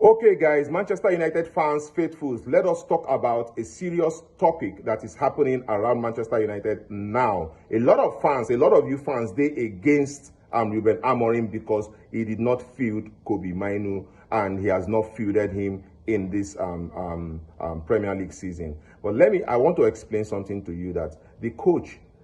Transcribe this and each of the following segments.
Okay, guys, Manchester United fans, faithfuls, let us talk about a serious topic that is happening around Manchester United now. A lot of you fans, they against Ruben Amorim because he did not field KOBBIE MAINOO and he has not fielded him in this Premier League season. But I want to explain something to you that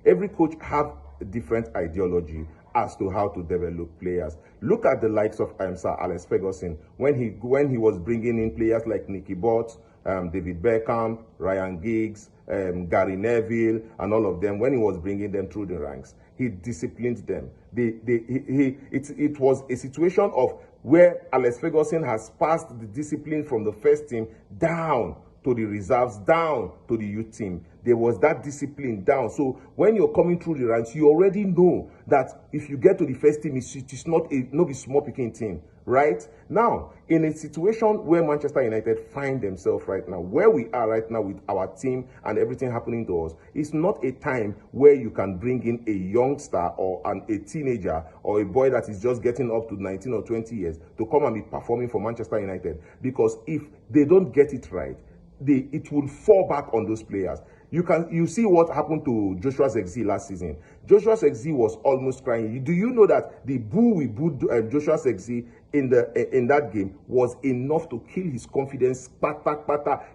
every coach have a different ideology as to how to develop players. Look at the likes of Sir Alex Ferguson when he was bringing in players like Nicky Butt, David Beckham, Ryan Giggs, Gary Neville, and all of them. When he was bringing them through the ranks, he disciplined them. It was a situation of where Alex Ferguson has passed the discipline from the first team down to the reserves, down to the youth team. There was that discipline down. So when you're coming through the ranks, you already know that if you get to the first team, it's not a small picking team, right? Now, in a situation where Manchester United find themselves right now, where we are right now with our team and everything happening to us, it's not a time where you can bring in a youngster or a teenager or a boy that is just getting up to 19 or 20 years to come and be performing for Manchester United. Because if they don't get it right, it will fall back on those players. You see what happened to Joshua Zirkzee last season. Joshua Zirkzee was almost crying. Do you know that the boo we booed Joshua Zirkzee in that game was enough to kill his confidence?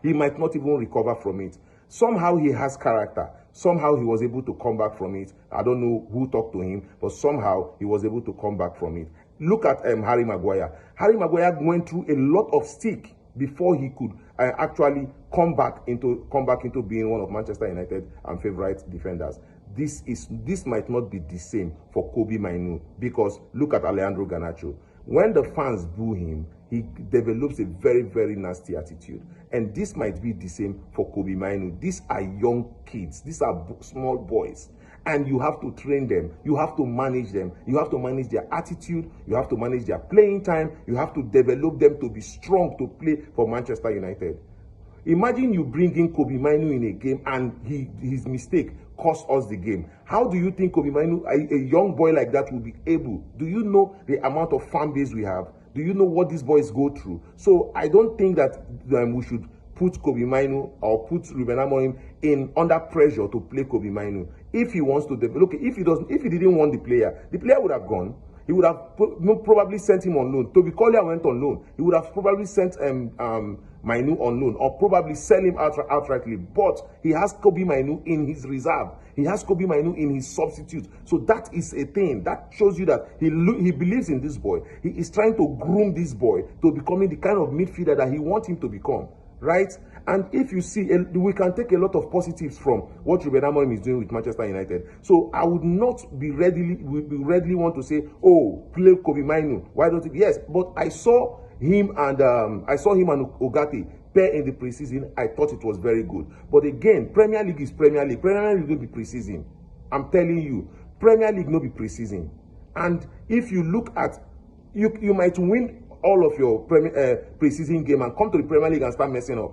He might not even recover from it. Somehow he has character. Somehow he was able to come back from it. I don't know who talked to him, but somehow he was able to come back from it. Look at Harry Maguire. Harry Maguire went through a lot of stick before he could actually come back into being one of Manchester United and favorite defenders. This might not be the same for KOBBIE MAINOO, because look at Alejandro Garnacho. When the fans boo him, he develops a very, very nasty attitude. And this might be the same for KOBBIE MAINOO. These are young kids. These are small boys. And you have to train them. You have to manage them. You have to manage their attitude. You have to manage their playing time. You have to develop them to be strong to play for Manchester United. Imagine you bring in KOBBIE MAINOO in a game and his mistake cost us the game. How do you think KOBBIE MAINOO, a young boy like that, will be able? Do you know the amount of fan base we have? Do you know what these boys go through? So I don't think that we should put KOBBIE MAINOO or put Ruben Amorim under pressure to play KOBBIE MAINOO. If he wants to develop, if he didn't want the player would have gone. He would have probably sent him on loan. Toby Collier went on loan. He would have probably sent MAINOO on loan, or probably sell him outrightly. But he has KOBBIE MAINOO in his reserve. He has KOBBIE MAINOO in his substitute. So that is a thing that shows you that he believes in this boy. He is trying to groom this boy to becoming the kind of midfielder that he wants him to become. Right? And if you see, we can take a lot of positives from what Ruben Amorim is doing with Manchester United. So I would not be readily want to say, oh, play KOBBIE MAINOO. Why don't you? Yes, but I saw him and Ugarte pair in the preseason. I thought it was very good. But again, Premier League is Premier League. Premier League will be preseason. I'm telling you, Premier League no be preseason. And if you look at, you might win all of your preseason game and come to the Premier League and start messing up.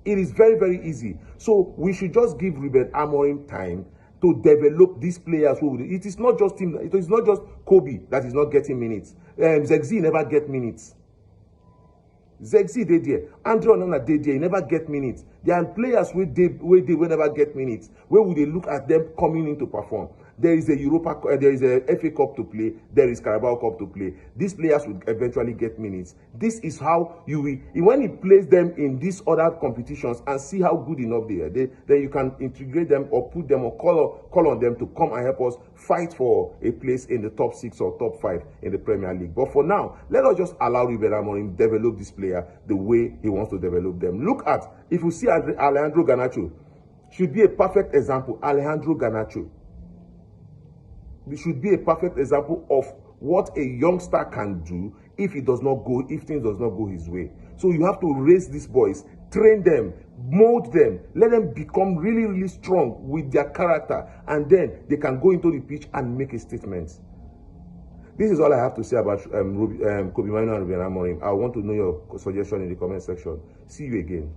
It is very, very easy. So we should just give Ruben Amorim time to develop these players. It is not just him. It is not just KOBBIE that is not getting minutes. Zirkzee never get minutes. Zirkzee did there. Andre Onana did there. He never get minutes. There are players where they never get minutes. Where would they look at them coming in to perform? There is a there is a FA Cup to play. There is Carabao Cup to play. These players will eventually get minutes. This is how you will. When he plays them in these other competitions and see how good enough they are, then you can integrate them or put them or call on them to come and help us fight for a place in the top 6 or top 5 in the Premier League. But for now, let us just allow Ruben Amorim develop this player the way he wants to develop them. Look at, if you see Alejandro Garnacho, should be a perfect example. Alejandro Garnacho should be a perfect example of what a youngster can do if things does not go his way. So you have to raise these boys, train them, mold them, let them become really, really strong with their character, and then they can go into the pitch and make a statement. This is all I have to say about KOBBIE MAINOO and Ruben Amorim. I want to know your suggestion in the comment section. See you again.